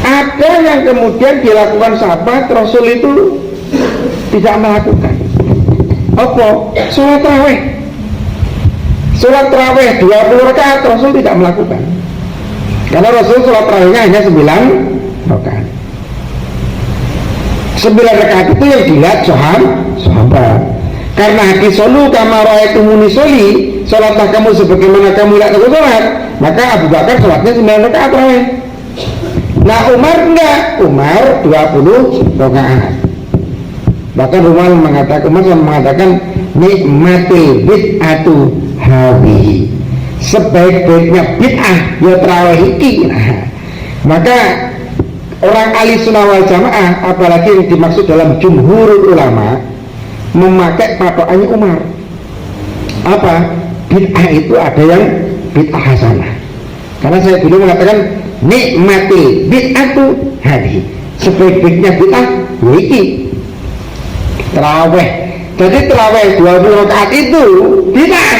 Ada yang kemudian dilakukan sahabat, Rasul itu tidak melakukan. Apa? Sholat tarawih. Sholat tarawih 20 rakaat Rasul tidak melakukan. Karena Rasul sholat tarawihnya hanya 9 rakaat. 9 rakaat itu yang dilihat sahabat. Karena hadis solu kama ra'aitumuni sholli, sholatlah kamu sebagaimana kamu lihat aku sholat, maka Abu Bakar sholatnya 9 rakaat tarawih. Nah Umar enggak, Umar 20 rakaat. Bahkan Umar mengatakan nikmatil bid'atu hadhihi, sebaik-baiknya bid'ah ya tarawih iki. Nah, maka orang ahli sunnah wal jamaah, apalagi yang dimaksud dalam jumhurul ulama, memakai patokannya Umar. Apa? Bid'ah itu ada yang bid'ah hasanah. Karena saya dulu mengatakan nikmatil bid'atu hadhihi, sebaik-baiknya bid'ah ya iki tarawih. Jadi tarawih 20 rakaat itu bid'ah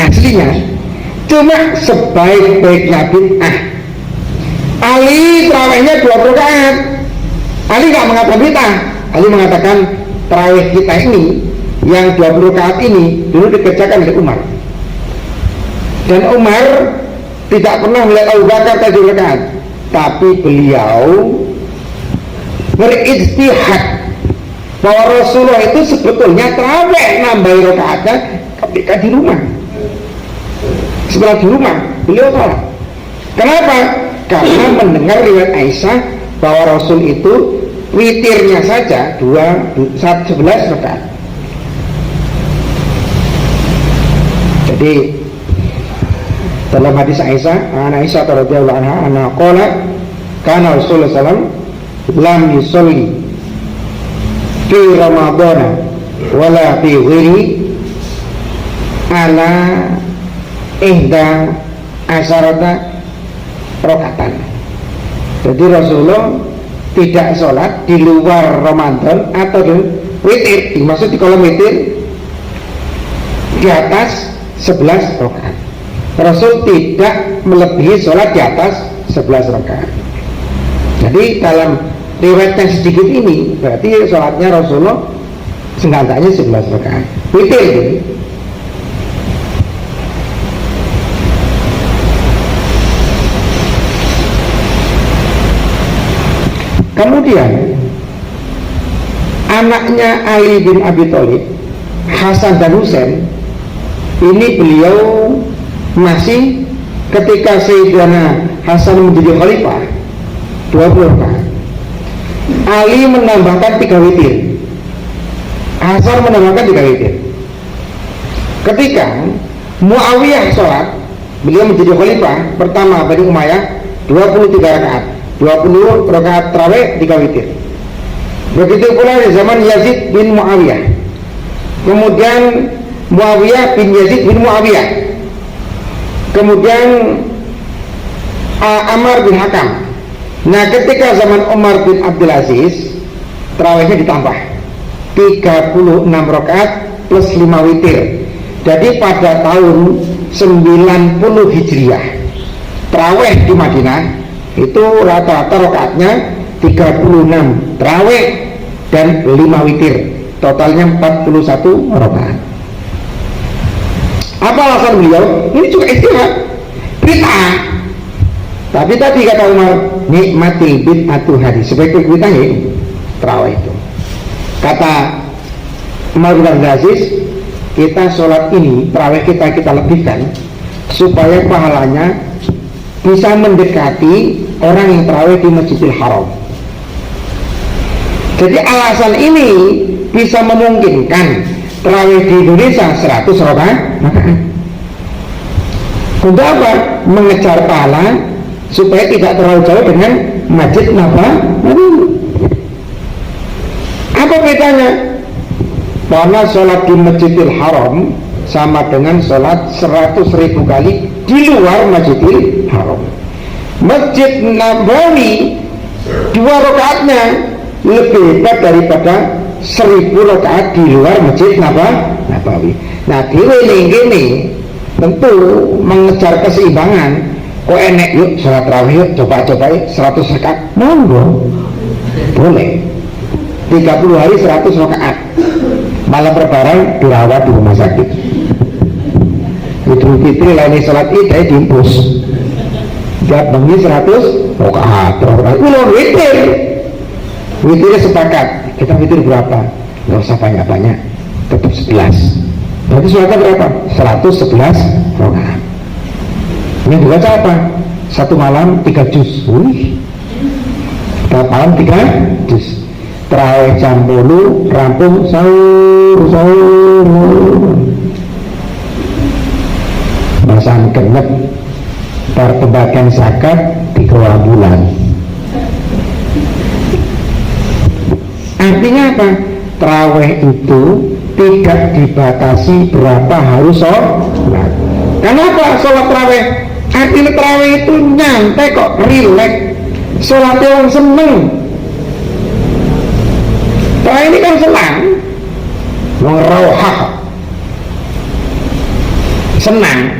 aslinya, cuma sebaik-baiknya bid'ah. Ali tarawihnya 20 rakaat, Ali nggak mengatakan bid'ah. Ali mengatakan tarawih kita ini yang 20 rakaat ini dulu dikerjakan oleh Umar, dan Umar tidak pernah melihat Abu Bakar 7 rakaat, tapi beliau berijtihad bahwa Rasulullah itu sebetulnya tarawih nambah rakaatnya ketika di rumah. Setelah di rumah beliau sholat. Kenapa? Karena mendengar riwayat Aisyah bahwa Rasul itu witirnya saja 11 rakaat. Jadi dalam hadis Aisyah, Aisyah radhiyallahu anha qalat kana Rasulullah sallallahu alaihi wasallam lam yusolli fi Ramadana wala fi ghairi ala ihda asyarata rakaatan. Jadi Rasulullah tidak sholat di luar Ramadan atau di witir, dimaksud di kolom witir di atas 11 rakaat. Rasul tidak melebihi sholat di atas 11 rakaat. Jadi dalam riwayat yang sedikit ini berarti sholatnya Rasulullah senggantaknya 11 rakaat witir gitu. Kemudian anaknya Ali bin Abi Thalib, Hasan dan Husain, ini beliau masih ketika Sayyidina Hasan menjadi khalifah 20 rakaat. Ali menambahkan 3 witir, Hasan menambahkan 3 witir. Ketika Muawiyah sholat, beliau menjadi khalifah pertama Bani Umayyah 23 rakaat, 20 rakaat tarawih 3 witir. Begitu pula di zaman Yazid bin Muawiyah. Kemudian Muawiyah bin Yazid bin Muawiyah. Kemudian Ammar bin Hakam. Nah, ketika zaman Umar bin Abdul Aziz, tarawihnya ditambah 36 rakaat plus 5 witir. Jadi pada tahun 90 Hijriah, tarawih di Madinah itu rata-rata rakaatnya 36 tarawih dan 5 witir, totalnya 41 rakaat. Apa alasan beliau? Ini juga istirahat bid'ah. Tapi tadi kata Umar, nikmatil bid'atu hadis, sebaik bid'ah ini tarawih itu. Kata Umar bin Abdul Aziz, kita sholat ini tarawih kita lebihkan supaya pahalanya bisa mendekati orang yang tarawih di Masjidil Haram. Jadi alasan ini bisa memungkinkan tarawih di Indonesia 100 rakaat. Untuk apa? Mengejar pahala supaya tidak terlalu jauh dengan Masjid Nabawi. Apa bedanya? Karena sholat di Masjidil Haram sama dengan sholat 100.000 kali di luar Masjidil Haram. Masjid Nabawi 2 rakaatnya lebih hebat daripada 1000 rakaat di luar Masjid Nabawi. Nah, di ini tentu mengejar keseimbangan. kok enek, yuk sholat tarawih yuk, coba-coba yuk 100 rakaat, monggo, boleh. 30 hari 100 rakaat, malam lebaran dirawat di rumah sakit. Idul Fitri lainnya sholat id diimpus, tiap bengi 100 rakaat. Ulun witirnya sepakat, kita witir berapa? Gak usah banyak-banyak, tetap 11. Berarti sholatnya berapa? 111 rakaat. Ini dibaca apa? Satu malam 3 juz. Setiap malam 3 juz. Terawih jam 10, rampung sahur. Bahasan genep pertebakan zakat 3 bulan. Artinya apa? Terawih itu tidak dibatasi berapa harus sholat. Kenapa sholat terawih? Artinya terawih itu nyantai kok, rileks. Sholatnya orang seneng. Terawih ini kan senang, ngerohah, senang,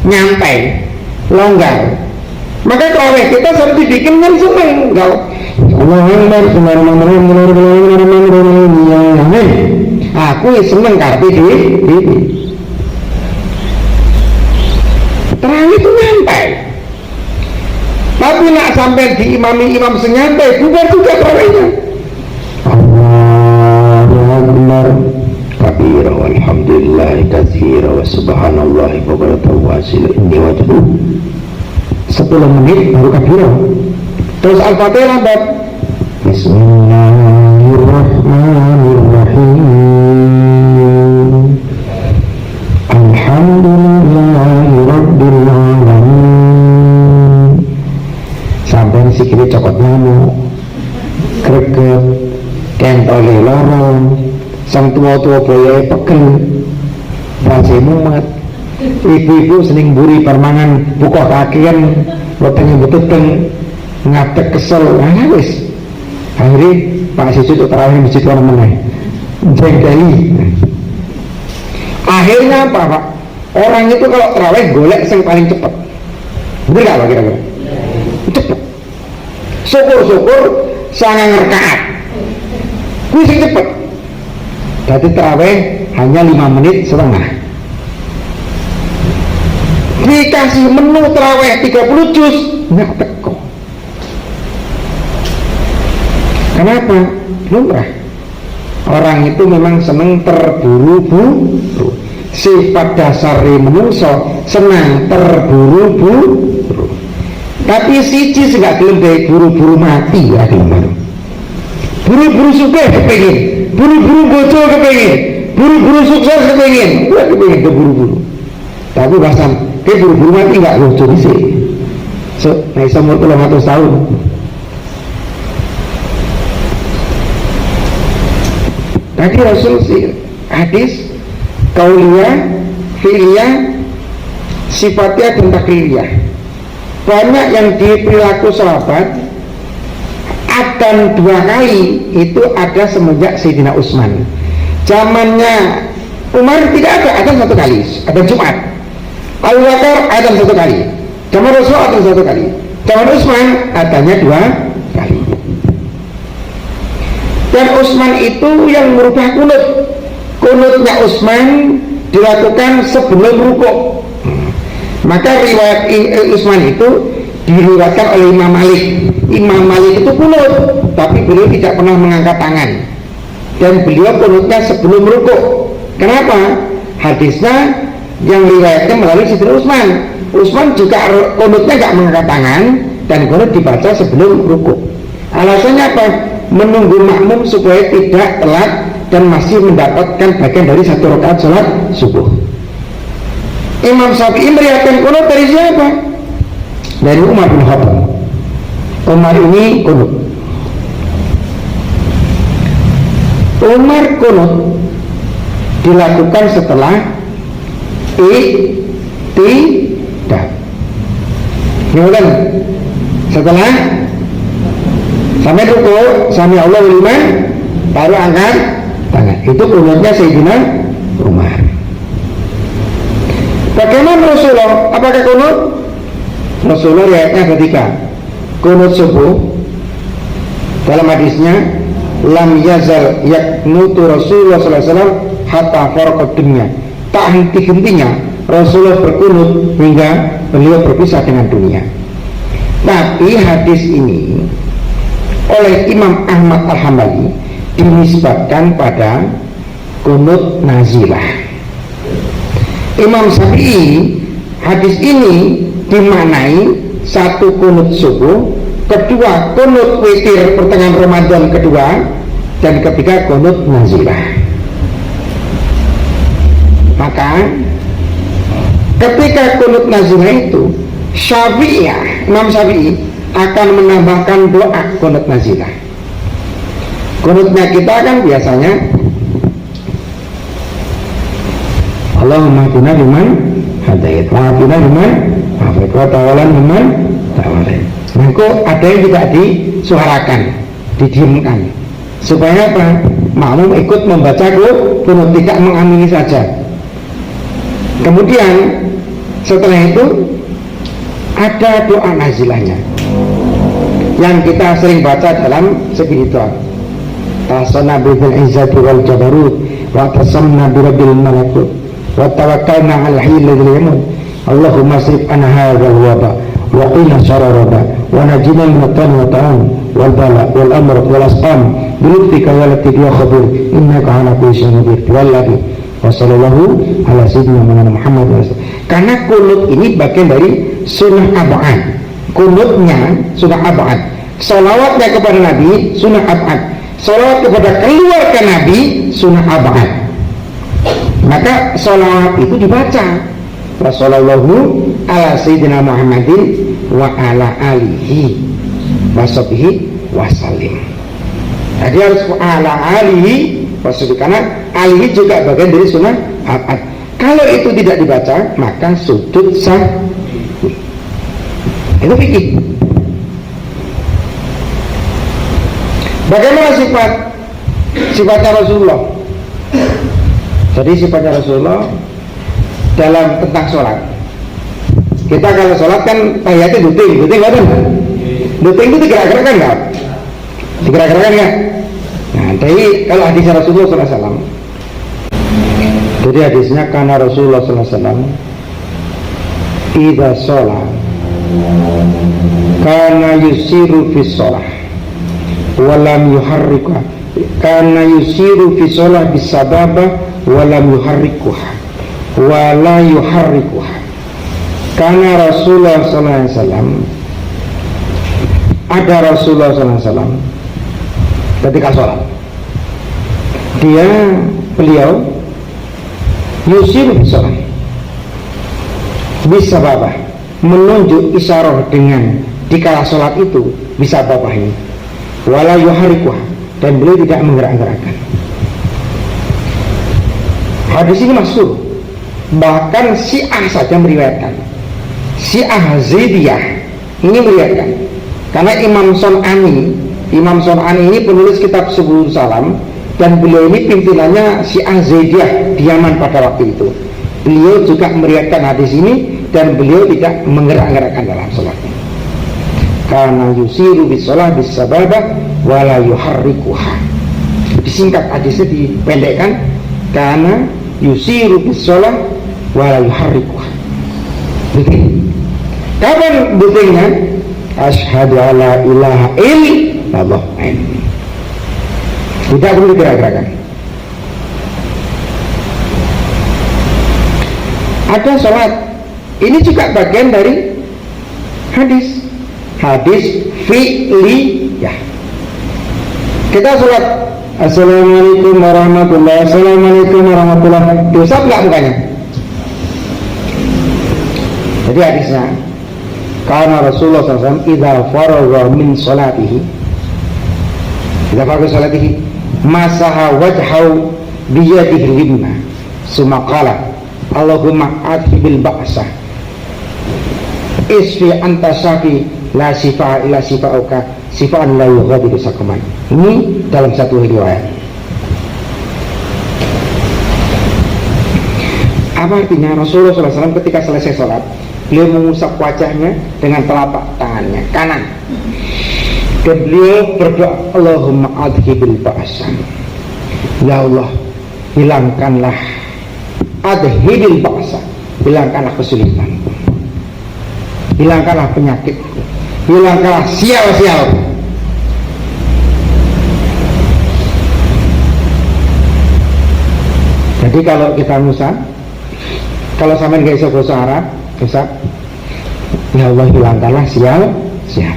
nyantai, longgar. Maka terawih kita harus dibikin kan seneng. Aku seneng karena di terawih itu nyantai. Tapi nak sampai diimami imam senyantai, bubar juga terawihnya. Allahu Akbar kabira walhamdulillah katsira wa subhanallah bukratan wa asila inni wajhu 10 menit baru kabira. Terus Al-Fatihah lambat. Bismillahirrahmanirrahim. Alhamdulillahirrabbilalamin. Sampai sikile cokot nyamuk, greget, kentole lorong, sang tua-tua boyoe pegel, rase mumet, ibu-ibu sening buri permangan buka kakian, wetenge betuteng, ngatek kesel, wis. Akhirnya Pak Sisut terawih di situ orang meneh, jengkeli. Akhirnya apa Pak? Orang itu kalau terawih golek yang paling cepat. Bener gak Pak kira-kira? Cepet. Syukur-syukur sangat rakaat. Kuwi sing cepet. Jadi terawih hanya 5 menit setengah. Dikasih menu terawih 30 juz nggak teko. Kenapa? Lumrah. Orang itu memang senang terburu-buru. Sifat dasar menungso senang terburu-buru. Tapi siji gak gelem dhewe buru-buru mati ya gelem. Buru-buru sugih kepengin, buru-buru bojo kepengin, buru-buru sukses kepengin, kuwi kepengin buru-buru. Tapi bahasan ke buru-buru mati gak bojo dhisik. So, nek iso umur 300 tahun. Tadi Rasul hadis kauliyah, fi'liyah, sifatiyah dan takliyah. Banyak yang di perilaku sahabat adan 2 kali itu ada semenjak Sayyidina Utsman. Zamannya Umar tidak ada 1 kali, ada Jumat. Abu Bakar ada 1 kali. Zaman Rasul ada 1 kali. Zaman Utsman adanya 2 kali. Dan Utsman itu yang merubah kunut. Kunutnya Utsman dilakukan sebelum rukuk. Maka riwayat Utsman itu diriwayatkan oleh Imam Malik. Imam Malik itu kunut, tapi beliau tidak pernah mengangkat tangan. Dan beliau kunutnya sebelum rukuk. Kenapa? Hadisnya yang riwayatnya melalui Sayyidina Utsman. Utsman juga kunutnya nggak mengangkat tangan dan kunut dibaca sebelum rukuk. Alasannya apa? Menunggu makmum supaya tidak telat dan masih mendapatkan bagian dari 1 rakaat sholat subuh. Imam Syafi'i meriwayatkan kunut dari siapa? Dari Umar bin Khattab. Umar ini kunut. Umar kunut dilakukan setelah tidak. Kemudian setelah sampai rukuk, sami Allahu liman, baru angkat tangan. Itu kunutnya Sayyidina Umar. Bagaimana Rasulullah? Apakah kunut? Rasulullah riwayatnya ketika kunut subuh, dalam hadisnya lam yazal yaknutu Rasulullah sallallahu alaihi wasallam hatta faraqat dunya. Tak henti-hentinya Rasulullah berkunut hingga beliau berpisah dengan dunia. Tapi hadis ini oleh Imam Ahmad Al-Hambali dinisbatkan pada kunut nazilah. Imam Syafi'i hadis ini dimaknai satu kunut subuh, kedua kunut witir pertengahan Ramadan kedua, dan ketiga kunut nazilah. Maka ketika kunut nazilah itu Imam Syafi'i akan menambahkan doa kunut nazilah. Kunutnya kita kan biasanya Allahumma hdina liman hadait wa afina liman afait wa tawalan liman tawalait. Nah, kok ada yang tidak disuarakan, didiamkan, supaya apa? Makmum ikut membaca kunut, tidak mengamini saja. Kemudian setelah itu ada doa nazilahnya yang kita sering baca dalam spiritual. Tasana bil izzati wal jabarut wa tasamna bi rabbil malakut wa tawakkalna 'alal hayyil ladzi la yamut. Allahumma srif anna hadzal waba wa qina syarraba wa najina min at-tan wa ta'un wal bala wal amr wal asqam bi lutfika ya latif ya khabir innaka 'ala kulli syai'in qadir. Wallahi wa sallallahu ala sayyidina Muhammad. Karena kunut ini bagian dari sunnah ab'ad. Kunutnya sunnah ab'ad. Salawatnya kepada Nabi sunnah ab'ad. Salawat kepada keluarga Nabi sunnah ab'ad. Maka salawat itu dibaca Wassalamualaikum ala sayyidina Muhammadin wa ala alihi washabihi wasallim. Jadi harus ala alihi washabihi, karena alihi juga bagian dari sunnah ab'ad. Kalau itu tidak dibaca maka sujud sahwi. Itu fikih. Bagaimana sifatnya Rasulullah? Jadi sifatnya Rasulullah dalam tentang sholat. Kita kalau sholat kan tahiyatnya duting kan? Duting itu digerak-gerakkan nggak? Digerak-gerakkan nggak? Nah, jadi kalau hadisnya Rasulullah SAW, jadi hadisnya karena Rasulullah SAW idza sholat karena yusiru fi sholah walam yuharrikuha, karena yusiru fi sholah bisababa walam yuharrikuha wala yuharrikuha. Karena Rasulullah SAW, ada Rasulullah SAW ketika sholat, beliau yusiru fi sholah bisababa, menunjuk isyarah dengan dikala sholat itu bisa babah ini, wala yuharikuha, dan beliau tidak menggerak-gerakkan. Hadis ini masyhur, bahkan Syiah saja meriwayatkan. Syiah Zaidiyah ini meriwayatkan, karena Imam Son'ani ini penulis kitab Subul Salam, dan beliau ini pimpinannya Syiah Zaidiyah di Yaman pada waktu itu. Beliau juga meriwayatkan hadis ini, dan beliau tidak menggerak-gerakkan dalam sholatnya. Karena yusiru bis sholah bis sababah wala yuharrikuha. Disingkat hadisnya, dipendekkan, karena yusiru bis sholah wala yuharrikuha. Kapan buktinya? Asyhadu alla ilaha illallah. Tidak perlu digerak-gerakkan. Ada sholat, ini juga bagian dari hadis fi'liyah. Kita sholat assalamualaikum warahmatullahi wabarakatuh, assalamualaikum warahmatullahi wabarakatuh, dosa enggak mukanya? Jadi hadisnya, karena Rasulullah SAW idza faragha min sholatihi, masaha wajhahu biyadihi limna summa qala Allahumma adhibil ba'sah isfi anta syafi la sifa'a ila sifa'uka sifa'an la yughadiru saqaman. Ini dalam satu riwayat. Apa artinya? Rasulullah SAW ketika selesai sholat, Beliau mengusap wajahnya dengan telapak tangannya kanan. Dan beliau berdoa, Allahumma adhibil ba'sa. Ya Allah, hilangkanlah adhibil ba'sa, hilangkanlah kesulitan, hilangkanlah penyakit, hilangkanlah sial-sial. Jadi kalau kita musa, kalau sampai nggak bisa bahasa Arab, bisa, ya Allah hilangkanlah sial-sial.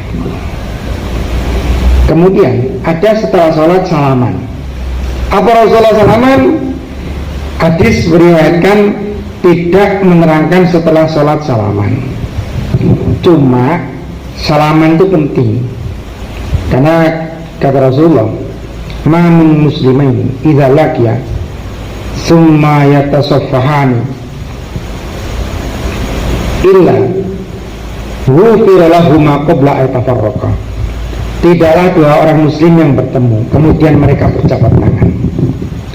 Kemudian ada setelah sholat salaman. Apa Rasulullah salaman? Hadis beriwayatkan tidak menerangkan setelah sholat salaman. Cuma salaman itu penting, karena kata Rasulullah, ma min muslimin idza laqiya summa yatasaffahani illa ghufira lahuma qabla an yatafarraqa. Tidaklah dua orang muslim yang bertemu kemudian mereka berjabat tangan,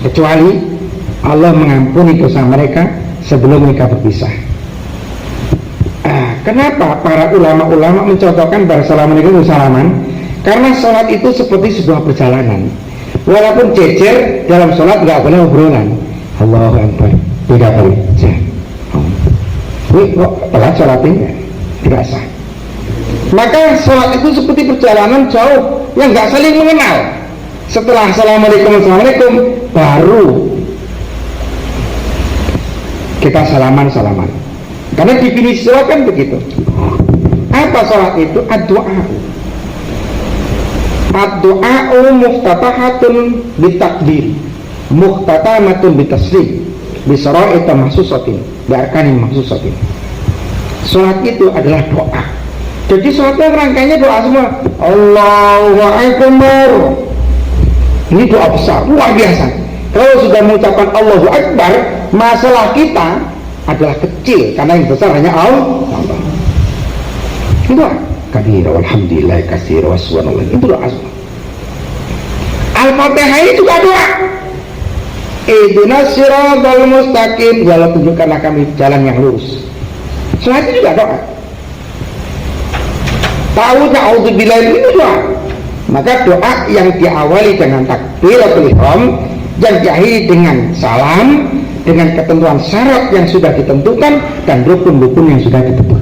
kecuali Allah mengampuni dosa mereka sebelum mereka berpisah. Kenapa para ulama-ulama mencontohkan bersalaman itu salaman? Karena sholat itu seperti sebuah perjalanan. Walaupun jejer dalam sholat nggak boleh obrolan. Allahu Akbar, tidak boleh. Wih, kok telat sholatnya? Tidak sah. Maka sholat itu seperti perjalanan jauh yang nggak saling mengenal. Setelah assalamualaikum baru kita salaman. Karena definisi sholat kan begitu. Apa sholat itu? Ad-du'a. Ad-du'a'u muftatahatun bitakbir, muftatamatun bitaslim, bisara'ita mahsusatin, biarkanin mahsusatin. Sholat itu adalah doa. Jadi sholatnya rangkainya doa semua. Allahu Akbar. Ini doa besar, luar biasa. Kalau sudah mengucapkan Allahu Akbar, masalah kita adalah kecil, karena yang besar hanya Allah. Itu doa. Kabir, alhamdulillah, kasir, waswanallah. Itu doa semua. Al-Fatihah itu juga doa. Ihdinas siratal mustaqim, ya Allah tunjukkanlah kami jalan yang lurus. Sholat itu juga doa. Ta'udzubillahi itu doa. Maka doa yang diawali dengan takbiratul ihram, yang diakhiri dengan salam, dengan ketentuan syarat yang sudah ditentukan dan rukun-rukun yang sudah ditentukan.